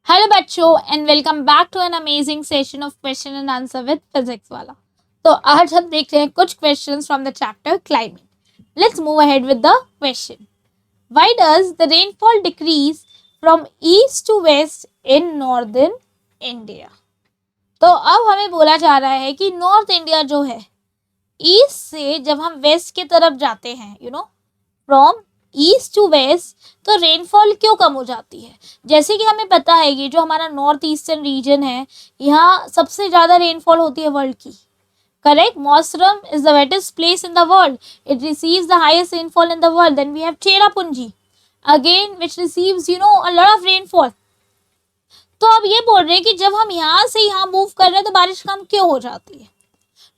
Hello बच्चों and welcome back to an amazing session of question and answer with physics wallah. तो आज हम देख रहे हैं कुछ questions from the chapter climate. Let's move ahead with the question. Why does the rainfall decrease from east to west in northern India? तो अब हमें बोला जा रहा है कि नॉर्थ इंडिया जो है, ईस्ट से जब हम वेस्ट की तरफ जाते हैं, फ्रॉम ईस्ट टू वेस्ट, तो रेनफॉल क्यों कम हो जाती है? जैसे कि हमें पता है कि जो हमारा नॉर्थ ईस्टर्न रीजन है, यहाँ सबसे ज़्यादा रेनफॉल होती है वर्ल्ड की। Correct? Mawsynram is the wettest place in the world, it receives the highest rainfall in the world. Then we have Cherrapunji again which receives a lot of rainfall. तो अब ये बोल रहे हैं कि जब हम यहाँ से यहाँ मूव कर रहे हैं तो बारिश कम क्यों हो जाती है?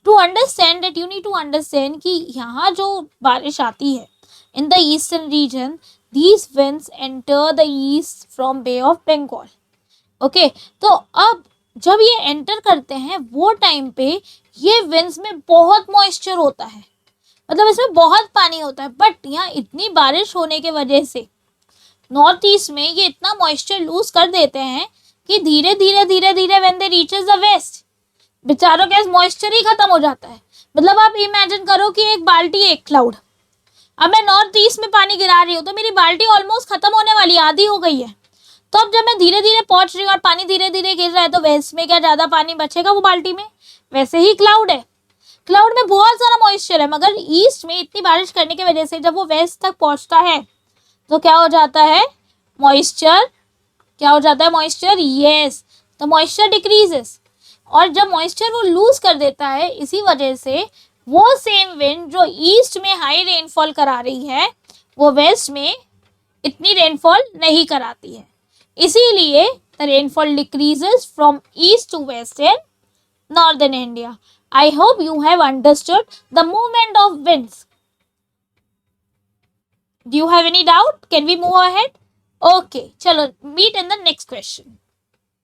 To understand that you need to understand कि यहाँ जो बारिश आती है in the eastern region, these winds enter the east from Bay of Bengal. Okay, तो अब जब ये एंटर करते हैं वो टाइम पे ये विंड्स में बहुत मॉइस्चर होता है, मतलब इसमें बहुत पानी होता है। बट यहाँ इतनी बारिश होने के वजह से नॉर्थ ईस्ट में ये इतना मॉइस्चर लूज कर देते हैं कि धीरे धीरे धीरे धीरे when they reaches the west, बेचारों के मॉइस्चर ही खत्म हो जाता है। मतलब आप इमेजिन करो कि एक बाल्टी एक क्लाउड, अब मैं नॉर्थ ईस्ट में पानी गिरा रही हूँ तो मेरी बाल्टी ऑलमोस्ट खत्म होने वाली, आधी हो गई है। तो अब जब मैं धीरे धीरे पहुंच रही हूँ और पानी धीरे धीरे गिर रहा है तो वेस्ट में क्या ज़्यादा पानी बचेगा वो बाल्टी में? वैसे ही क्लाउड है, क्लाउड में बहुत सारा मॉइस्चर है, मगर ईस्ट में इतनी बारिश करने की वजह से जब वो वेस्ट तक पहुँचता है तो क्या हो जाता है? मॉइस्चर क्या हो जाता है? मॉइस्चर, यस, तो मॉइस्चर डिक्रीजेस। और जब मॉइस्चर वो लूज कर देता है, इसी वजह से वो सेम विंड जो ईस्ट में हाई रेनफॉल करा रही है वो वेस्ट में इतनी रेनफॉल नहीं कराती है। इसीलिए the rainfall decreases from east to west in northern India. I hope you have understood the movement of winds. Do you have any doubt? Can we move ahead? Okay, चलो meet in the next question.